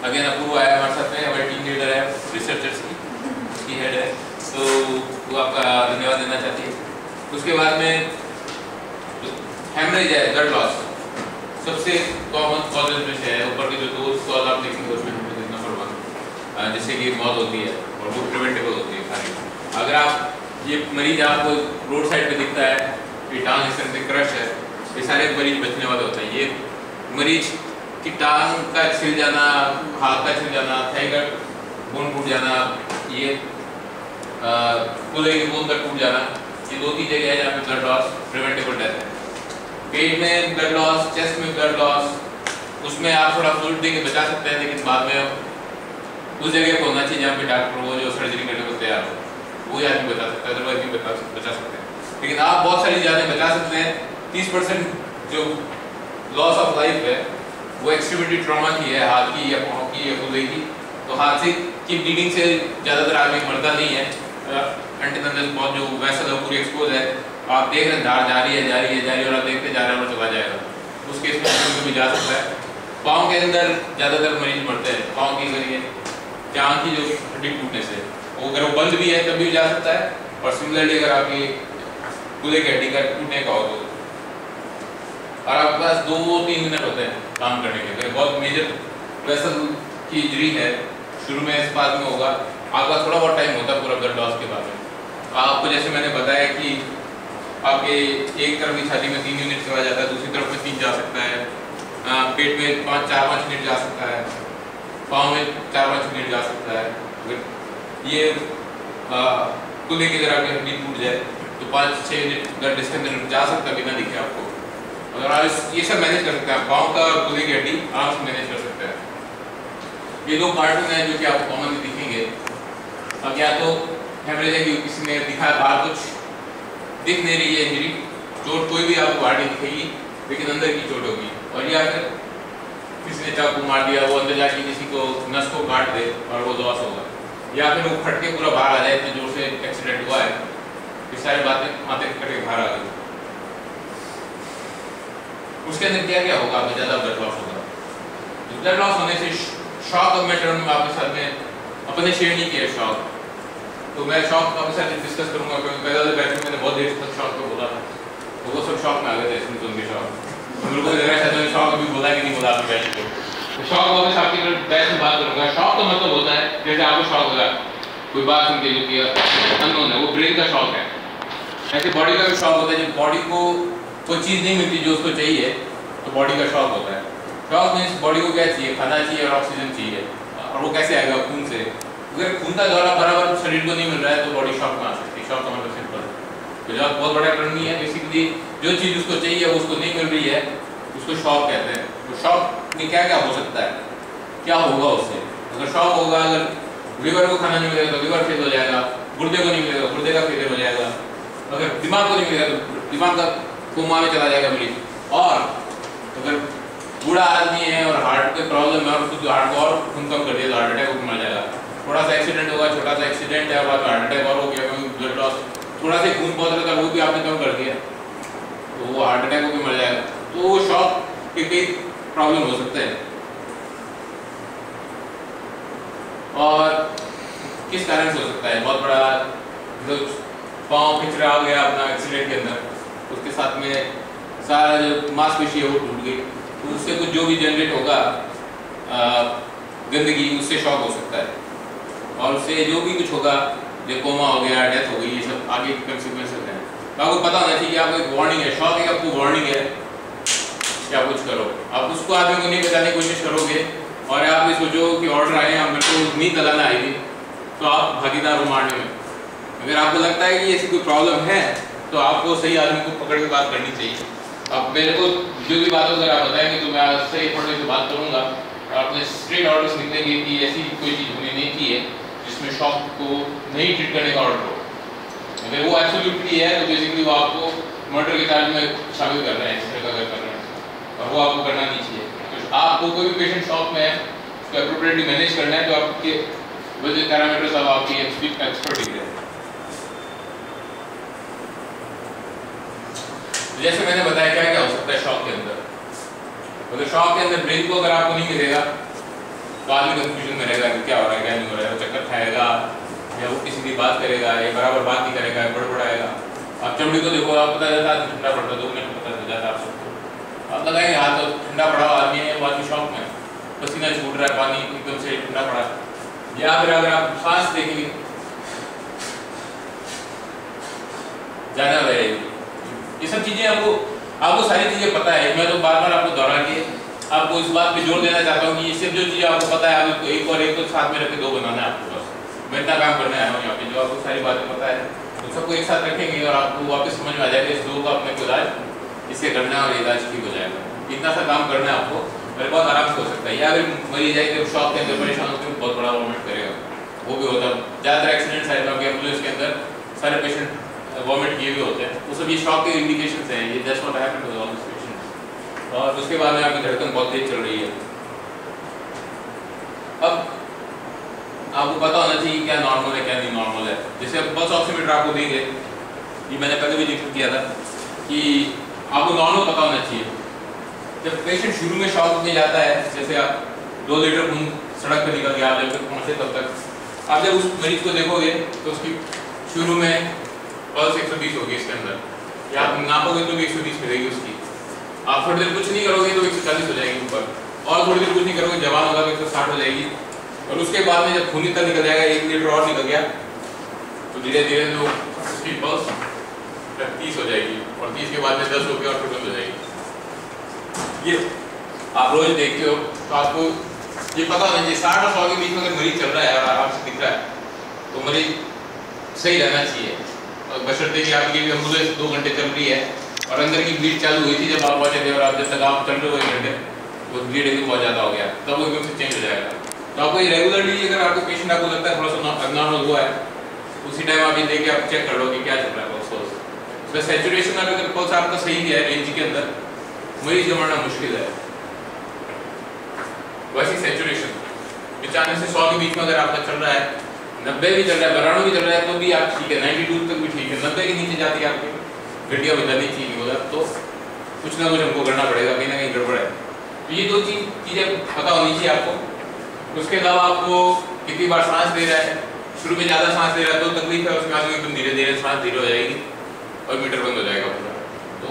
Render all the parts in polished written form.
Again अपूर्व आया हमारे साथ में, हमारे टीम लीडर है रिसर्चर्स की, उसकी हेड है, तो वो आपका धन्यवाद देना चाहती है। उसके बाद में हेमरेज है, ब्लड लॉस, सबसे कॉमन कॉजेज में से है। ऊपर के जो दो कॉज आप देखेंगे उसमें हेमरेज नंबर 1, जिससे कि मौत होती है और वो प्रिवेंटेबल होती है सारी। अगर आप ये मरीज आपको रोड साइड पे दिखता है, ये टांग इस तरह से क्रश है, ये सारे मरीज बचने वाले होते हैं। ये मरीज की टांग का छिल जाना, हाथ का छिल जाना, थाई का बोन टूट जाना, ये कूल्हे की बोन का टूट जाना, ये 2-3 जगह है जहाँ पे ब्लड लॉस प्रिवेंटेबल डेथ है। पेट में ब्लड लॉस, चेस्ट में ब्लड लॉस, उसमें आप थोड़ा फ्लूइड देके बचा सकते हैं, लेकिन बाद में उस जगह को होना चाहिए जहाँ पे डॉक्टर वो जो सर्जरी करने को तैयार हो, वो आदमी बचा सकता है, अदरवाइज नहीं बचा सकते हैं। लेकिन आप बहुत सारी जानें बचा सकते हैं। 30% जो लॉस ऑफ लाइफ है वो एक्सट्रीमिटी ट्रॉमा की है, हाथ की या पाँव की या कूल्हे की। तो हाथ से की ब्लीडिंग से ज़्यादातर आदमी मरता नहीं है, एंटीनल बहुत जो वैसल है पूरी एक्सपोज है, आप देख रहे हैं धार जा रही है और आप देखते जा रहे हैं और चला जाएगा, उस केस में भी जा सकता है। पाँव के अंदर ज़्यादातर मरीज मरते हैं, पाँव की करिए जान की जो हड्डी टूटने से, वो अगर वो बंद भी है तब भी जा सकता है। और सिमिलरली अगर आपकी कूल्हे की हड्डी का टूटने का हो तो, और आपके पास 2-3 मिनट होते हैं काम करने के लिए। बहुत मेजर वेसल की इंजरी है, शुरू में इस बात में होगा, आपका थोड़ा बहुत टाइम होता है पूरा ब्लड लॉस के बाद में। आपको जैसे मैंने बताया कि आपके एक तरफ की छाती में 3 यूनिट चला जाता है, दूसरी तरफ में 3 जा सकता है, पेट में 4-5 यूनिट जा सकता है, पाँव में 4-5 यूनिट जा सकता है। ये कूल्हे की तरह की हड्डी टूट जाए तो 5-6 यूनिट ब्लड इसके अंदर जा सकता है बिना दिखे आपको। अगर आप ये सब मैनेज कर सकते हैं, पाँव का और कूल्हे की हड्डी आराम से मैनेज कर सकते हैं। ये 2 कार्टून हैं जो कि आपको कॉमनली दिखेंगे। अब या तो हेमरेज है कि किसी ने दिखा बाहर कुछ दिख नहीं रही है इंजरी, चोट कोई भी आपको बाहर नहीं दिखेगी लेकिन अंदर की चोट होगी, और या फिर किसी ने चाकू मार दिया, वो अंदर जाके किसी को नस को काट दे और वो लॉस होगा, या फिर वो फट के पूरा बाहर आ जाए, इतने जोर से एक्सीडेंट हुआ है, ये सारी बातें माथे कट के बाहर आ गई। उसके अंदर क्या क्या होगा, आपको ज़्यादा ब्लड लॉस होगा। ब्लड लॉस होने से शॉक, अब मैं टर्म में आपके साथ में अपने शेयर नहीं किया शॉक, तो मैं शॉक आपके साथ डिस्कस करूंगा, क्योंकि पहले बैच में मैंने बहुत देर तक शॉक को बोला था, तो वो सब शॉक में आ गए थे, सुन के शॉक मेरे को लग रहा है मैंने शॉक अभी बोला कि नहीं बोला आपके बैच को। तो शॉक वापस आपकी बैच में बात करूंगा। शॉक का मतलब होता है जैसे आपको शॉक होगा कोई बात सुन के जो कि अननोन है, वो ब्रेन का शॉक है। ऐसे बॉडी का भी शॉक होता है, जब बॉडी को कोई चीज़ नहीं मिलती जो उसको चाहिए तो बॉडी का शॉक होता है। शॉक मीन्स बॉडी को क्या चाहिए, खाना चाहिए और ऑक्सीजन चाहिए, और वो कैसे आएगा, खून से। अगर खून का दौरा बराबर शरीर को नहीं मिल रहा है तो बॉडी शॉक में आ सकती है। शॉक का मतलब सिंपल है, तो जब बहुत बड़ा टर्म नहीं है, बेसिकली जो चीज़ उसको चाहिए वो उसको नहीं मिल रही है, उसको शॉक कहते हैं। तो शॉक में क्या क्या हो सकता है, क्या होगा उससे। अगर शॉक होगा, अगर लिवर को खाना नहीं मिलेगा तो लिवर फेल हो जाएगा, गुर्दे को नहीं मिलेगा गुर्दे का फेलियर हो जाएगा, अगर दिमाग को नहीं मिलेगा तो दिमाग का कोमा में चला जाएगा मरीज, और अगर बूढ़ा आदमी है और हार्ट के प्रॉब्लम है और उसको हार्ट को और खून कम कर दिया तो हार्ट अटैक होकर मर जाएगा। थोड़ा सा एक्सीडेंट होगा, छोटा सा एक्सीडेंट है, बाद में हार्ट अटैक और हो गया, क्योंकि ब्लड लॉस, थोड़ा सा खून पहुंच रहा था वो भी आपने कम कर दिया तो वो हार्ट अटैक होकर मर जाएगा। तो वो शॉक के कई प्रॉब्लम हो सकते हैं। और किस कारण से हो सकता है, बहुत बड़ा जो पाँव खिंच रहा गया अपना एक्सीडेंट के अंदर, उसके साथ में सारा जो मांसपेशी है वो टूट गई, तो उससे कुछ जो भी जनरेट होगा गंदगी, उससे शॉक हो सकता है, और उससे जो भी कुछ होगा, जो कोमा हो गया, डेथ हो गई, ये सब आगे कंसिक्वेंसेस हैं। तो आपको पता होना चाहिए कि आपको एक वार्निंग है, शॉक है आपको वार्निंग है कि आप कुछ करो। आप उसको आदमी को नहीं बचाने की कोशिश करोगे और आप इसको जो कि ऑर्डर आए हैं मेरे को नहीं लगाना आएगी तो आप भागीदार हो मारने में। अगर आपको लगता है कि ऐसी कोई प्रॉब्लम है तो आपको सही आदमी को पकड़ के बात करनी चाहिए। अब मेरे को जो भी बात अगर आप बताएंगे तो मैं आपसे थोड़ी सी बात करूंगा और अपने स्ट्रेट ऑर्डर्स निकलेंगे कि ऐसी कोई चीज़ होनी नहीं चाहिए जिसमें शॉक को नहीं ट्रीट करने का ऑर्डर हो। अगर वो एब्सोल्युटली है तो बेसिकली वो आपको मर्डर के चार्ज में शामिल कर रहे हैं, इस तरह का कर रहे हैं और वो आपको करना नहीं चाहिए। तो आपको कोई भी पेशेंट शॉक में है उसको एप्रोप्रिएटली मैनेज करना है, तो आपके वजह पैरामीटर्स अब आपकी एक्सपर्टीज है। जैसे मैंने बताया क्या क्या हो सकता है शॉक के अंदर। अगर शॉक के अंदर ब्रेन को अगर आपको नहीं मिलेगा तो आदमी कंफ्यूजन में रहेगा कि क्या हो रहा है क्या नहीं हो रहा है, वो चक्कर खाएगा या वो किसी की बात करेगा या बराबर बात नहीं करेगा, बड़बड़ाएगा। आप चमड़ी को देखो, आप पता चलता है ठंडा पड़ता है, 2 मिनट पता चल जाता है आप सबको। आप लगाएंगे हाथ तो ठंडा पड़ा हुआ आदमी है, वो आदमी शौक में पसीना छूट रहा है, पानी एकदम से ठंडा पड़ा है। या फिर अगर आप सांस देखेंगे जाना रहेगी, ये सब चीज़ें आपको सारी चीज़ें पता है। मैं तो बार बार आपको दोहरा के आपको इस बात पे जोर देना चाहता हूँ कि ये सब जो चीज़ें आपको पता है, आपको एक और एक तो साथ में रख के 2 बनाना है आपको। बस मैं इतना काम करने आया हूँ यहाँ पे, जो आपको सारी बातें पता है तो सबको एक साथ रखेंगे और आपको वापस समझ में आ जाएगा इस 2 का अपने को इलाज इससे करना है और इलाज ठीक हो जाएगा। इतना सा काम करना है आपको, मेरे बहुत आराम से हो सकता है। या फिर मरीज जाए कि शॉक के अंदर परेशान होकर बहुत बड़ा वॉमिट करेगा, वो भी होता है। ज़्यादातर एक्सीडेंट्स आए हैं एम्बुलेंस के अंदर सारे पेशेंट वॉमिट किए हुए होते हैं, वो सब ये शॉक के इंडिकेशंस हैं। ये that's what happened to all this patients. और उसके बाद में आपकी धड़कन बहुत तेज चल रही है। अब आपको पता होना चाहिए क्या नॉर्मल है क्या नहीं नॉर्मल है। जैसे पल्स ऑक्सीमीटर आपको देंगे, ये मैंने पहले भी जिक्र किया था कि आपको नॉर्मल पता होना चाहिए। जब पेशेंट शुरू में शॉक में जाता है, जैसे आप 2 लीटर खून सड़क पर निकल गया, आप जब तक पहुँचे तब तक आप जब उस मरीज को देखोगे तो उसकी शुरू में पल्स 120 होगी इसके अंदर, या आप नापोगे तो भी 120 मिलेगी उसकी। आप थोड़ी देर कुछ नहीं करोगे तो 140 हो जाएगी ऊपर, और थोड़ी देर कुछ नहीं करोगे जवान होगा तो 160 हो जाएगी। और उसके बाद में जब खून इतना निकल जाएगा, 1 लीटर और निकल गया, तो धीरे धीरे जो उसकी पल्स 30 हो जाएगी और 30 के बाद में 10 होगी और फिर बंद हो जाएगी। ये आप रोज देखते हो तो आपको ये पता होना चाहिए 60 और 100 के बीच में अगर मरीज चल रहा है और आराम से दिख रहा है तो मरीज सही रहना चाहिए। और बशर्ते कि आपकी एम्बुलेंस 2 घंटे चल रही है और अंदर की ब्लीड चालू हुई थी जब आप पहुंचे थे, और आप जब तक आप चल रहे हो 1 घंटे, वो ब्लीड एकदम बहुत ज़्यादा हो गया, तब वो एकदम से चेंज हो जाएगा। तो आपको ये रेगुलरली अगर आपको पेशेंट आपको लगता है थोड़ा सा अबनॉर्मल हुआ है, उसी टाइम आप ये देख के आप चेक कर लो कि क्या चल रहा है पल्स। उसका सैचुरेशन अगर पल्स आपका सही है रेंज के अंदर, मरीज जमाना मुश्किल है। वैसे सैचुरेशन 95 से 100 के बीच में अगर आपका चल रहा है, 90 भी चल रहा है, 92 भी चल रहा है तो भी आप ठीक है, 92 तक भी ठीक है। 90 के नीचे जाती है आपकी गड्डियाँ बजानी चाहिए होगा, तो कुछ ना कुछ हमको करना पड़ेगा, कहीं ना कहीं गड़बड़ है। तो ये 2 चीज़ें पता होनी चाहिए आपको। उसके अलावा आपको कितनी बार सांस ले रहा है, शुरू में ज़्यादा सांस ले रहा है तो तकलीफ है, उसके बाद में एकदम धीरे धीरे सांस धीरे हो जाएगी और मीटर बंद हो जाएगा पूरा। तो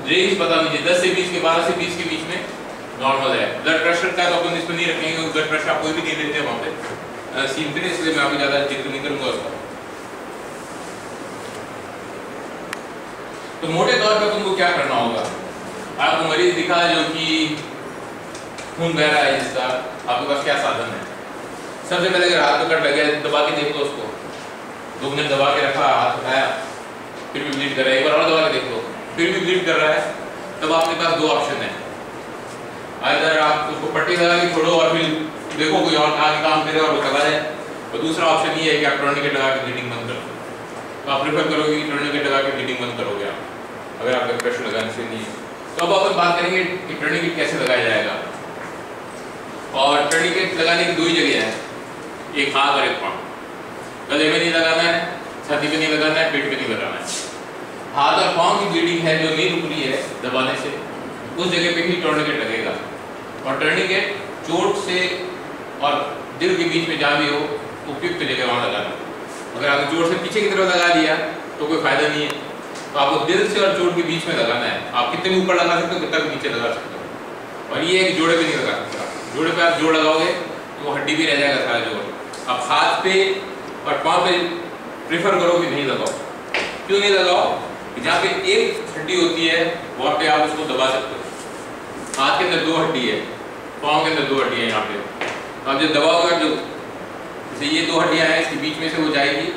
रेंज पता नहीं चाहिए, 10 से 20 के 12 से 20 के बीच में नॉर्मल है। ब्लड प्रेशर का तो अपन इस पर नहीं रखेंगे, ब्लड प्रेशर आप कोई भी नहीं देते वहाँ पे सीन पे, इसलिए मैं अभी ज़्यादा जिक्र नहीं करूँगा उसका। तो मोटे तौर पर तुमको क्या करना होगा, आपको मरीज दिखा जो कि खून बह रहा है जिसका, आपके पास क्या साधन है। सबसे पहले अगर हाथ पकड़ लगे दबा के देख लो उसको, 2 मिनट दबा के रखा, हाथ उठाया, फिर भी ब्लीड कर रहा है, एक बार और दबा के देख लो, फिर भी ब्लीड कर रहा है, तब आपके पास 2 ऑप्शन है। अगर आप उसको पट्टी लगा के छोड़ो और फिर देखो कोई और आगे काम करे और वो चला जाए, और दूसरा ऑप्शन ये है कि आप टर्निकेट लगा के ब्लीडिंग बंद करो। तो आप प्रेफर करोगे कि टर्निकेट लगा के ब्लीडिंग बंद करोगे आप, अगर आपका प्रेशर लगाने से नहीं है। तो अब अपन बात करेंगे कि टर्निकेट कैसे लगाया जाएगा। और टर्निकेट लगाने की 2 ही जगह है, एक हाथ और एक पाँव। गले में नहीं लगाना है, छाती पे नहीं लगाना है, पेट पे नहीं लगाना है। हाथ और पाँव की ब्लीडिंग है जो नहीं रुक रही है दबाने से, उस जगह पे ही टर्निकेट लगेगा। और टर्निकेट चोट से और दिल के बीच में जहाँ भी हो उपयुक्त जगह वहाँ लगाना। अगर आपने चोट से पीछे की तरफ लगा दिया तो कोई फायदा नहीं है, तो आपको दिल से और चोट के बीच में लगाना है। आप कितने भी ऊपर लगा सकते हो, कितना भी नीचे लगा सकते हो। और ये है कि जोड़े पे नहीं लगा सकते। जोड़े पे आप जोड़ लगाओगे तो हड्डी भी रह जाएगा सारा जोड़। आप हाथ पे और पाँव पे प्रेफर करो कि नहीं लगाओ। क्यों नहीं लगाओ? जहाँ पे एक हड्डी होती है वहाँ पे आप उसको दबा सकते हो। हाथ के अंदर 2 हड्डी है, पाँव के अंदर 2 हड्डी है। यहाँ पे आप जब दबाओगे, जो जैसे ये 2 हड्डियाँ हैं, इसके बीच में से वो जाएगी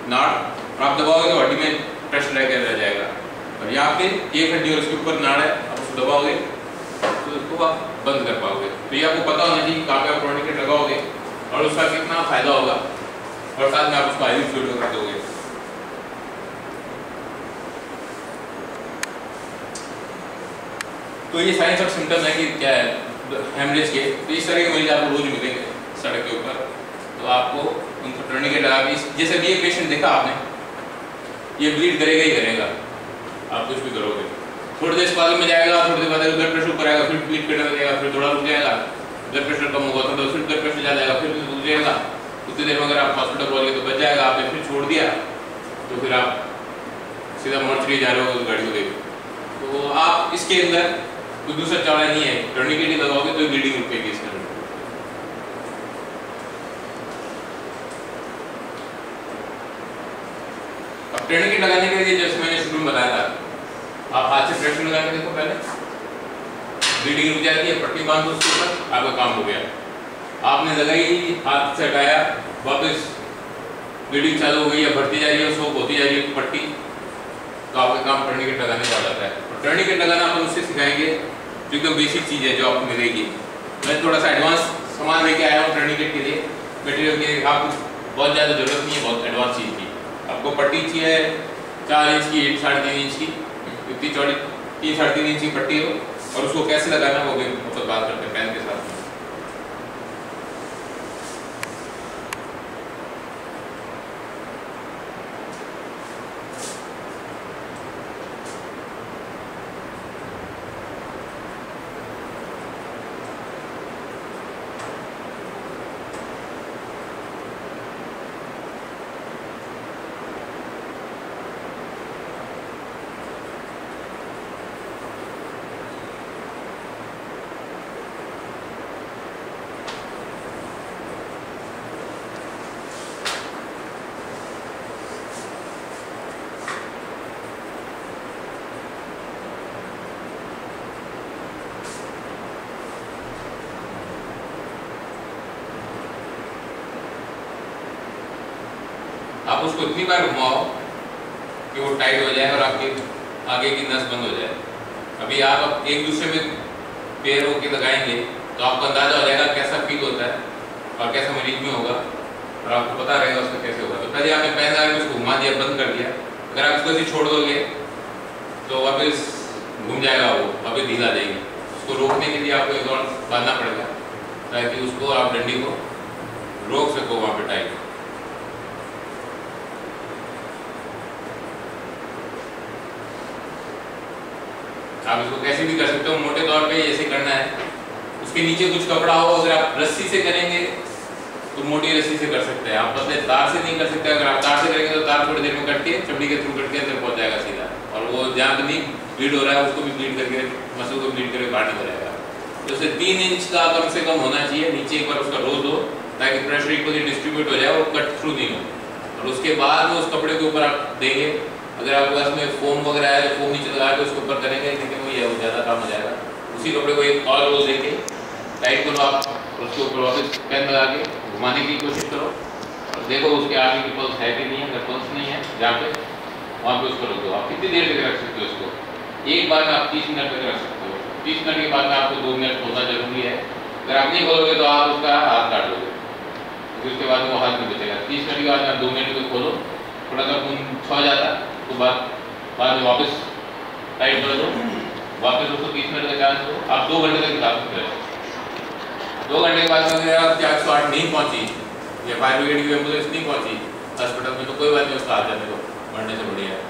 नाड़, और आप दबाओगे तो हड्डी में प्रेशर रह जाएगा। और यहाँ पे एक हड्डी और उसके ऊपर नाड़ है, आप उसको दबाओगे तो उसको आप बंद कर पाओगे। तो ये आपको पता होना चाहिए कहाँ पे आप टर्निकेट लगाओगे और उसका कितना फायदा होगा, और साथ में आप उसको आईवी फ्लूइड कर दोगे। तो ये साइंस ऑफ सिम्टम है कि क्या है हेमरेज के। तो इस तरह के मरीज आपको रोज मिलेंगे सड़क के ऊपर, तो आपको उनको टर्निकेट लगा के, जैसे भी ये पेशेंट देखा आपने, ये ब्लीड करेगा ही करेगा, आप कुछ भी करोगे। थोड़ी देर अस्पताल में जाएगा, थोड़ी देर बाद ब्लड प्रेशर ऊपर आएगा, फिर ब्लीड करने लगेगा, फिर थोड़ा रुक जाएगा, ब्लड प्रेशर कम होगा, थोड़ा उतनी देर में अगर आप हॉस्पिटल पहुँच गए तो बच जाएगा, आपने फिर छोड़ दिया तो फिर आप सीधा मॉर्चरी जा रहे हो उस गाड़ी को देखो। तो आप इसके अंदर कोई दूसरा चारा नहीं है, टर्निकेट लगाओगे तो ब्लीडिंग रुकेगी इसके अंदर। अब टर्निकेट लगाने के लिए जैसे मैंने शुरू में बताया था, आप हाथ से प्रेशर लगा के देखो, पहले ब्लीडिंग रुक जाती है, पट्टी बांध दो उसके ऊपर, आपका काम हो गया। आपने लगाई, हाथ से हटाया, वापस ब्लीडिंग चालू हो गई या बढ़ती जा रही है, सोप होती जा रही है पट्टी, तो आपका काम टर्निकेट लगाने का हो जाता है। और टर्निकेट लगाना अपन उससे सिखाएंगे जो एकदम बेसिक चीज़ है जो आपको मिलेगी। मैं थोड़ा सा एडवांस सामान लेके आया हूँ टर्निकेट के लिए, मटेरियल के आपको बहुत ज़्यादा जरूरत नहीं है, बहुत एडवांस चीज़ की। आपको पट्टी चाहिए 4 इंच की, 3.5 इंच की, इतनी चौड़ी 3-3.5 इंच की पट्टी हो, और उसको कैसे लगाना वो भी मतलब बात करते हैं पेन के साथ। आप उसको इतनी बार घुमाओ कि वो टाइट हो जाए और आपके आगे की नस बंद हो जाए। अभी आप एक दूसरे में पेयर होकर लगाएंगे तो आपको अंदाजा हो जाएगा कैसा फील होता है और कैसा मरीज में होगा, और आपको पता रहेगा उसका कैसे होगा। तो पहले आपने पहन लगा के उसको घुमा दिया, बंद कर दिया, अगर आप उसको ऐसे छोड़ दोगे तो वापस घूम जाएगा, वो वापस ढील आ जाएगी। उसको रोकने के लिए आपको एक और बांधना पड़ेगा ताकि उसको आप डंडी को रोक सको वहाँ पे टाइट। आप इसको कैसे भी कर सकते हो, मोटे तौर पे ऐसे करना है। उसके नीचे कुछ कपड़ा हो, अगर आप रस्सी से करेंगे तो मोटी रस्सी से कर सकते हैं, आप पतले तार से नहीं कर सकते। अगर आप तार से करेंगे तो तार थोड़ी देर में कट के चमड़ी के थ्रू कट के अंदर पहुंच जाएगा सीधा, और वो जहाँ पे नहीं ब्लीड हो रहा है उसको भी ब्लीड करके, मसल को ब्लीड करके बाहर निकल जाएगा। तो उसे 3 इंच का कम से कम होना चाहिए नीचे, एक बार उसका रोल दो ताकि प्रेशर इक्वली डिस्ट्रीब्यूट हो जाए और कट थ्रू नहीं हो। और उसके बाद उस कपड़े के ऊपर आप देंगे, अगर आपके पास में फोम वगैरह है तो फोम नीचे लगा के उसके ऊपर करेंगे, लेकिन वो ये ज़्यादा काम हो जाएगा। उसी कपड़े को एक और रोल देके टाइट करो आप, उसके ऊपर वापस पेन लगा के घुमाने की कोशिश करो और देखो उसके आगे की पल्स है कि नहीं है। अगर पल्स नहीं है जहाँ पे, वहाँ पे उसको रख दो। आप कितनी देर तक रख सकते हो उसको? एक बार में आप 30 मिनट तक रख सकते हो। 30 मिनट के बाद में आपको 2 मिनट खोलना जरूरी है। अगर आप नहीं खोलोगे तो आप उसका हाथ काट लोगे, तो उसके बाद वो हाथ नहीं बचेगा। 30 मिनट के बाद आप 2 मिनट को खोलो, थोड़ा सा खून छो जाता है तो बाद में वापस टाइट कर दो, वापस उसको 30 मिनट का चांस दो। आप 2 घंटे तक निकाल सकते हो। 2 घंटे के बाद अगर आप 408 नहीं पहुंची या फायर ब्रिगेड की एम्बुलेंस नहीं पहुंची हॉस्पिटल में, तो कोई बात नहीं, उसका हाथ जाने दो, मरने से बढ़िया है,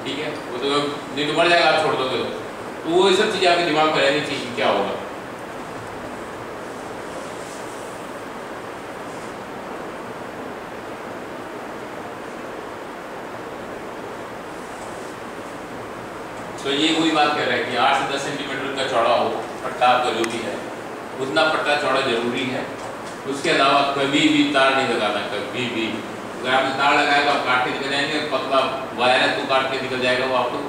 ठीक है। वो तो नहीं तो मर जाएगा, आप छोड़ दोगे तो वो ये सब चीज़ें आपके दिमाग में रहनी चाहिए क्या होगा। तो ये वही बात कर रहे हैं कि 8 से 10 सेंटीमीटर का चौड़ा हो पट्टा आपका जो भी है, उतना पट्टा चौड़ा जरूरी है। उसके अलावा कभी भी तार नहीं लगाना, कभी भी। अगर आपने तार लगाया तो आप काट के निकल जाएंगे, पतला वायर है तो काट के निकल जाएगा वो आपको।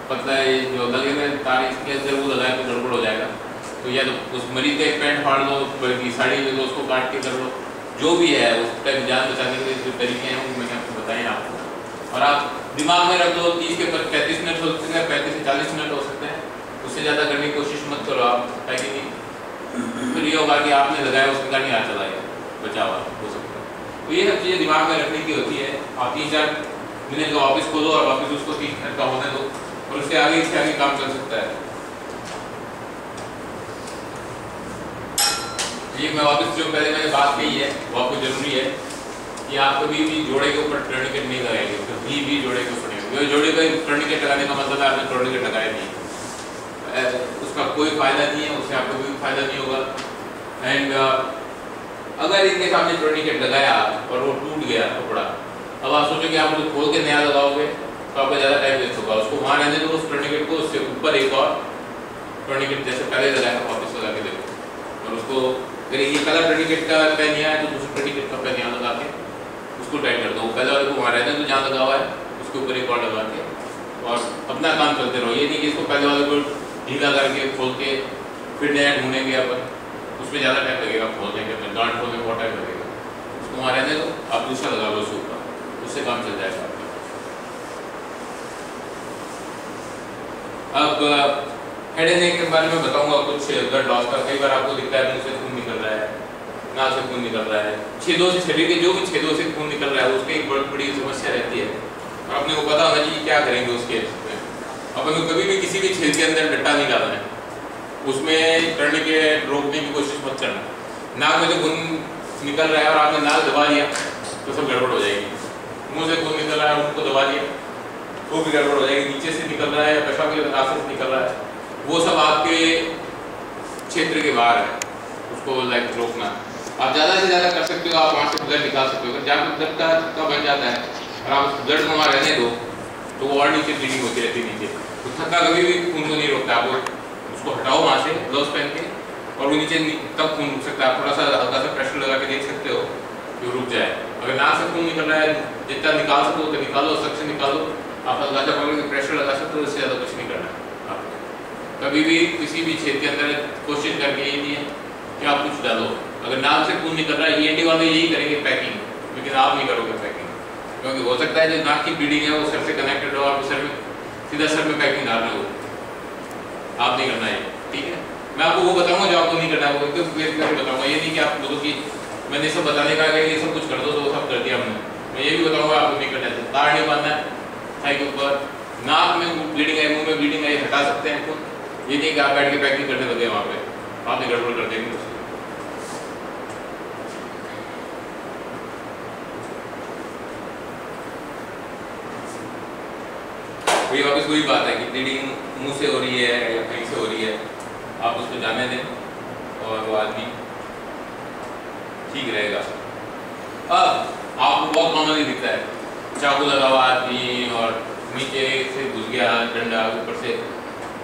पतला जो लगे हुए तार इसके अंदर वो लगाए तो गड़बड़ हो जाएगा। तो या तो उस मरीज का एक पैंट फाड़ लो, बल्कि साड़ी ले लो, उसको काट के कर लो, जो भी है उसका जान बचाने के लिए जो तरीके हैं वो मैंने आपको बताए आपको। और आप दिमाग में रख दो 30 के 35 मिनट हो सकते हैं, 35 से 40 मिनट हो सकते हैं, उससे ज़्यादा करने की कोशिश मत करो आप, ताकि फिर ये होगा कि आपने लगाया उसका नहीं हाथ चला गया, बचावा हो सकता है। तो ये सब चीज़ें दिमाग में रखने की होती है। आप 3-4 मिनट का वापस खोलो और वापस उसको 30 मिनट का होने दो, और उससे आगे काम चल सकता है। ये मैं वापस जो पहले मैंने बात कही है वो आपको जरूरी है कि आप कभी भी जोड़े के ऊपर टर्निकेट नहीं लगाएंगे, कभी भी जोड़े के ऊपर नहीं। जोड़े पे टर्निकेट लगाने का मतलब है आपने टर्निकेट लगाया नहीं, उसका कोई फायदा नहीं है, उससे आपको कोई फायदा नहीं होगा। एंड अगर इनके सामने टर्निकेट लगाया और वो टूट गया कपड़ा, अब आप सोचो कि आप उसको खोल के नया लगाओगे तो आपको ज़्यादा टाइम वेस्ट होगा। उसको वहाँ रहने दो, उस टर्निकेट को उससे ऊपर एक और टर्निकेट जैसे पहले लगाया वापस लगा के देखो, और उसको अगर ये पहला टर्निकेट का पेन यहाँ है तो दूसरे टर्निकेट का पेन यहाँ लगा के उसको टाइट कर दो। पहले वाले को वहाँ रहने दो जहाँ लगा हुआ है, उसके ऊपर एक और लगा के और अपना काम करते रहो। ये नहीं कि इसको पहले वाले को ढीला करके खोल के फिर नया ढूंढेंगे अपन, उसमें ज़्यादा टाइम लगेगा खोलने के, गांठ खोलने में बहुत टाइम लगेगा। उसको वहाँ रहने दो, आप दूसरा लगा लो उसके ऊपर, उससे काम चल जाएगा। अब हेड एंड नेक के बारे में बताऊंगा कुछ ब्लड लॉस का। कई बार आपको दिखता है मुंह से खून निकल रहा है, नाक से खून निकल रहा है, छेदों से, शरीर के जो भी छेदों से खून निकल रहा है उसकी एक बहुत बड़ी समस्या रहती है और अपने को पता होना चाहिए क्या करेंगे उसके में। अपन को कभी भी किसी भी छेद के अंदर डट्टा नहीं डालना है, उसमें टर्निकेट रोकने की कोशिश मत करना। नाक में जो खून निकल रहा है और आपने नाक दबा लिया तो सब गड़बड़ हो जाएगी। मुँह से खून निकल रहा है, उनको दबा लिया वो भी गड़बड़ हो जाएगी। नीचे से निकल रहा है, पेशाब के रास्ते से निकल रहा है, वो सब आपके क्षेत्र के बाहर है, उसको लाइक रोकना। आप ज़्यादा से ज़्यादा कर सकते हो, आप वहाँ से ब्लड निकाल सकते हो। अगर जहाँ ब्लड का थक्का बन जाता है और आप ब्लड को वहाँ रहने दो तो वो और नीचे ब्लीडिंग होती रहती है नीचे। तो थक्का कभी भी खून को नहीं रोकता, आप उसको हटाओ वहाँ से ग्लव्स पहन के और वो नीचे तब खून रुक सकता है। आप थोड़ा सा हल्का सा प्रेशर लगा के देख सकते हो कि रुक जाए। अगर नाक से खून निकल रहा है, जितना निकाल सको तो निकालो, सक्शन निकालो। आप हल्का सा पकड़ के प्रेशर लगा सकते हो, इससे ज़्यादा कुछ नहीं करना है आपको। कभी भी किसी भी छेद के अंदर कोशिश करके ये नहीं है कि आप कुछ डालो। अगर नाक से खून निकल रहा है, ईएनटी वाले यही करेंगे पैकिंग, लेकिन आप नहीं करोगे पैकिंग, क्योंकि हो सकता है जो नाक की ब्लीडिंग है वो सर से कनेक्टेड हो, आप सर में सीधा सर में पैकिंग डाल रहे हो, आप नहीं करना है, ठीक है। मैं आपको वो बताऊंगा जो आपको नहीं करना है, वो एकदम क्लियर करके बताऊंगा। ये नहीं कि आप बोलो कि मैंने सब बताने का ये सब कुछ कर दो तो वो सब कर दिया हमने। मैं ये भी बताऊंगा आपको नहीं करना है। तार नहीं बांधना है थाई के ऊपर, नाक में ब्लीडिंग है, मुंह में ब्लीडिंग है, हटा सकते हैं आपको। ये नहीं कि आप बैठ के पैकिंग करने लगे वहाँ पे, आपने गड़बड़ कर देंगे उसको। वही वापस वही बात है कि ब्लीडिंग मुंह से हो रही है या कहीं से हो रही है, आप उसको जाने दें और वो आदमी ठीक रहेगा। अब आपको बहुत कॉमनली दिखता है चाकू लगा हुआ आदमी और नीचे से घुस गया डंडा, ऊपर से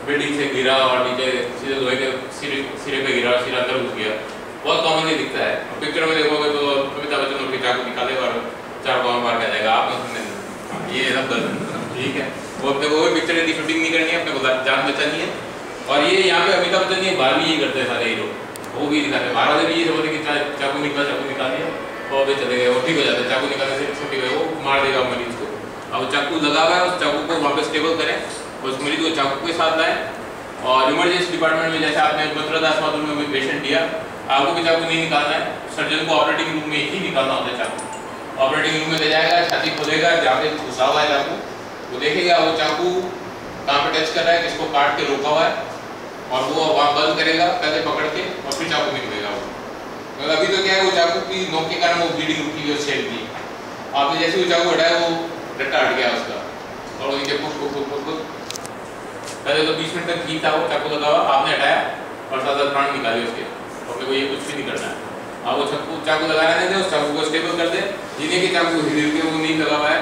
बिल्डिंग से गिरा और नीचे सीधे लोहे के सिरे पे गिरा और सिरा अंदर घुस गया। बहुत कॉमनली दिखता है। पिक्चर में देखोगे तो अमिताभ बच्चन उनके चाकू निकालेगा और चार पाँव मार के जाएगा, आप ये सब गलत, ठीक है। वो अपने को पिक्चर की शूटिंग नहीं करनी है, अपने को जान बचानी है। और ये यहाँ पे अमिताभ बच्चन नहीं, बाहर भी यही करते हैं सारे हीरो, वो भी दिखाते हैं। बाहर वाले भी ये समझते कि चाकू निकाल दिया और वे चले गए, वो ठीक हो जाता है। चाकू निकालने से ठीक है, वो मार देगा मरीज को। अब चाकू लगा हुआ है, उस चाकू को वापस स्टेबल करें, उस मरीज को चाकू के साथ लाएं। और इमरजेंसी डिपार्टमेंट में जैसे आपने मथुरादास माधुर में पेशेंट दिया, आपको भी चाकू नहीं निकालना है, सर्जन को ऑपरेटिंग रूम में ही निकालना होता है चाकू। ऑपरेटिंग रूम में ले जाएगा, छाती खोलेगा, जहाँ पे घुसा हुआ है चाकू वो देखेगा, वो चाकू कहाँ पे टच कर रहा है, किसको काट के रोका हुआ है, और वो वहाँ बंद करेगा पहले पकड़ के और फिर चाकू निकलेगा वो। तो अभी तो क्या है, वो चाकू की नोक के कारण वो ब्लीडिंग रुकी हुई है छेद की। आपने जैसे वो चाकू हटाया वो डट्टा हट गया उसका, और वो नीचे पुक पहले तो 20 मिनट तक ठीक था वो चाकू लगा हुआ, आपने हटाया और साथ प्राण निकाले उसके। अपने को ये कुछ भी नहीं करना है। आप वो चाकू लगा रहने दें, उस चाकू को स्टेबल कर दें। जिन्हें कि चाकू हिल के वो नहीं लगा हुआ है,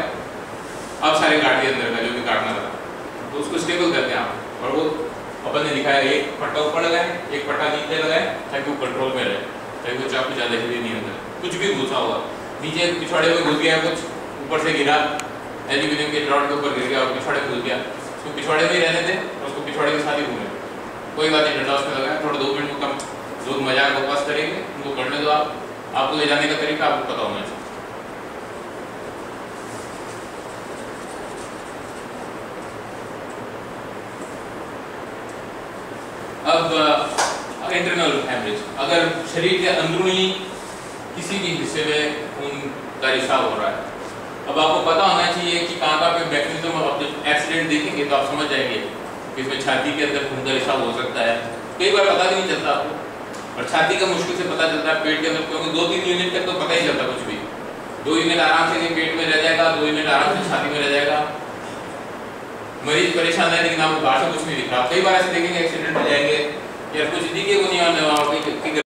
अब सारे काट दिए अंदर का जो भी काटना था, तो उसको स्टेबल करते हैं आप। और वो अपन ने दिखाया, एक पट्टा ऊपर लगाए, एक पट्टा नीचे लगाए, ताकि वो कंट्रोल में रहे, ताकि वो चाकू ज़्यादा हिले नहीं अंदर। कुछ भी घुसा हुआ नीचे पिछवाड़े में घुस गया, कुछ ऊपर से गिरा, एल्यूमिनियम के रॉड के ऊपर गिर गया और पिछवाड़े में घुस गया, उसको पिछवाड़े में ही रहने दें और उसको पिछवाड़े के साथ ही घूमें, कोई बात नहीं। डंडा उसमें लगाए, थोड़ा 2 मिनट को कम जो मजाक बकवास करेंगे उनको करने दो। आपको ले जाने का तरीका आपको पता होना चाहिए। अब इंटरनल हेमरेज, अगर शरीर के अंदरूनी किसी भी हिस्से में खून का रिसाव हो रहा है, अब आपको पता होना चाहिए कि कहाँ पे मैकेनिज्म ऑफ एक्सीडेंट देखेंगे तो आप समझ जाएंगे कि इसमें छाती के अंदर खून का रिसाव हो सकता है। कई बार पता नहीं चलता आपको, और छाती का मुश्किल से पता चलता है, पेट के अंदर, क्योंकि 2-3 यूनिट तक तो पता ही चलता कुछ भी। 2 यूनिट आराम से पेट में रह जाएगा, 2 यूनिट आराम से छाती में रह जाएगा, मरीज परेशान है, लेकिन आपको बाहर से कुछ नहीं दिख रहा। कई बार ऐसे देखेंगे एक्सीडेंट हो जाएंगे या कुछ दिखे को नहीं आने